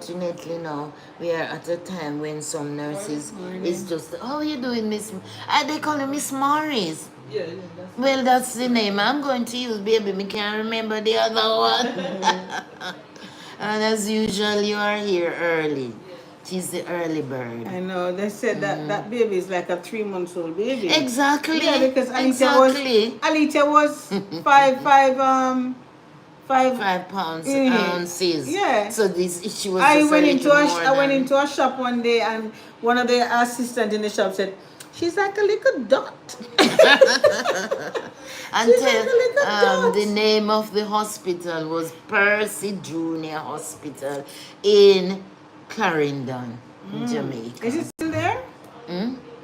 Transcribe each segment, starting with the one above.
unfortunately now we are at a time when some nurses is just, how are you doing, Miss? They call her Miss Morris. Yeah, Well, that's the name I'm going to use, baby. Me can't remember the other one. And as usual, you are here early. She's the early bird. I know. They said that that baby is like a 3 months old baby. Exactly. Yeah, because Exactly. Alita was five 5 pounds ounces. Yeah. So this she was just a little more I went than. into a shop one day and one of the assistants in the shop said, "She's like a little dot." Until dot. the name of the hospital was Percy Junior Hospital in Clarendon, in Jamaica. Is it still there?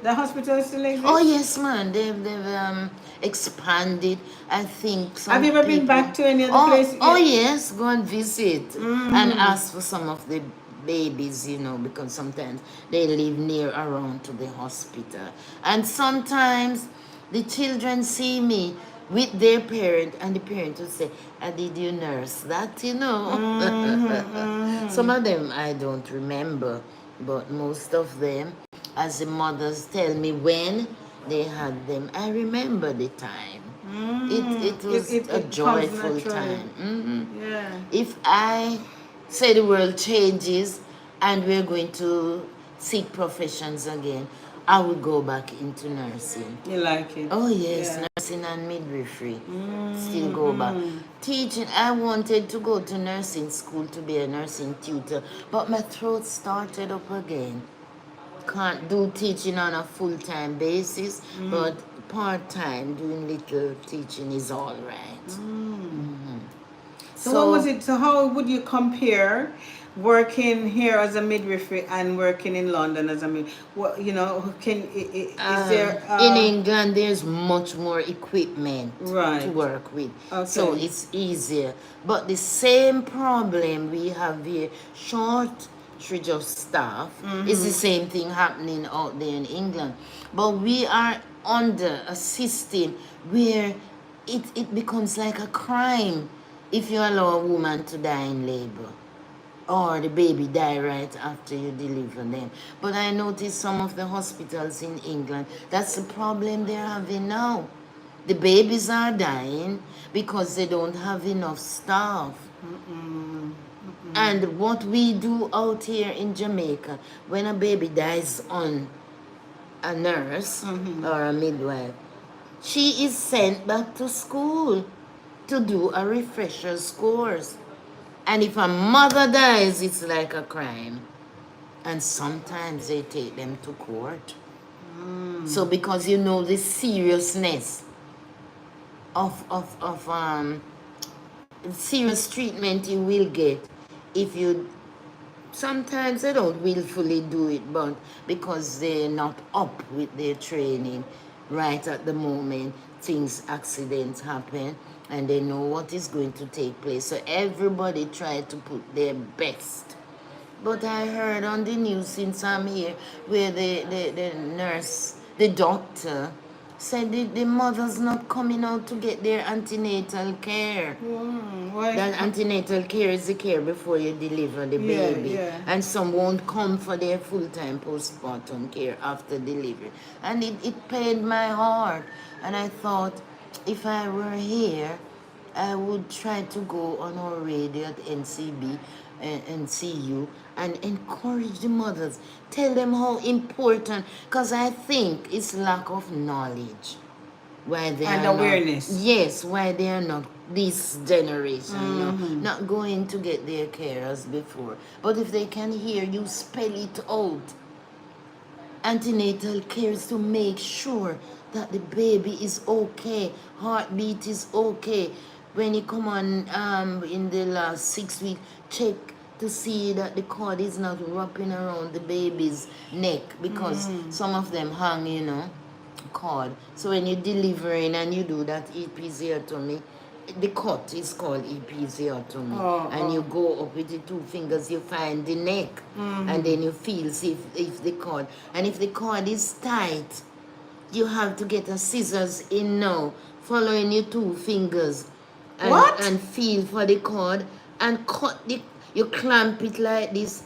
The hospital still exists? Oh yes, man. They've expanded. I think. Some Have you ever been people- back to any other place? Oh yes, go and visit and ask for some of the babies, you know, because sometimes they live near around to the hospital, and sometimes the children see me with their parent, and the parent will say, "Did you nurse that?" You know. Some of them I don't remember, but most of them, as the mothers tell me when they had them, I remember the time. It was a joyful time. Yeah. If I say the world changes and we're going to seek professions again, I would go back into nursing. You like it? Oh yes, Yeah. nursing and midwifery. Still go back. Teaching, I wanted to go to nursing school to be a nursing tutor, but my throat started up again. Can't do teaching on a full-time basis, but part-time, doing little teaching is all right. So what was it? So how would you compare working here as a midwifery and working in London as a what you know? Is there in England, there's much more equipment Right. to work with, Okay. so it's easier. But the same problem we have here, shortage of staff, is the same thing happening out there in England. But we are under a system where it becomes like a crime if you allow a woman to die in labor, or the baby die right after you deliver them. But I notice some of the hospitals in England, that's the problem they're having now. The babies are dying because they don't have enough staff. And what we do out here in Jamaica, when a baby dies on a nurse or a midwife, she is sent back to school to do a refresher's course. And if a mother dies, it's like a crime. And sometimes they take them to court. So because you know the seriousness of serious treatment you will get if you, sometimes they don't willfully do it, but because they're not up with their training right at the moment, accidents happen, and they know what is going to take place. So everybody try to put their best. But I heard on the news since I'm here, where the nurse, the doctor, said the mother's not coming out to get their antenatal care. Why? That antenatal care is the care before you deliver the Yeah, baby. yeah. And some won't come for their full-time postpartum care after delivery. And it pained my heart. And I thought, if I were here, I would try to go on our radio at NCB and see you and encourage the mothers. Tell them how important, because I think it's lack of knowledge. Why they And are awareness. Not, yes, why they are not, this generation, you know, not going to get their care as before. But if they can hear you spell it out, antenatal care is to make sure that the baby is okay, heartbeat is okay. When you come on in the last 6 weeks, check to see that the cord is not wrapping around the baby's neck, because some of them hang, you know, cord. So when you're delivering and you do that episiotomy, the cut is called episiotomy, and you go up with the 2 fingers, you find the neck, and then you feel, see if the cord, and if the cord is tight, you have to get a scissors in now, following your 2 fingers, and, What? and feel for the cord, and cut the, you clamp it like this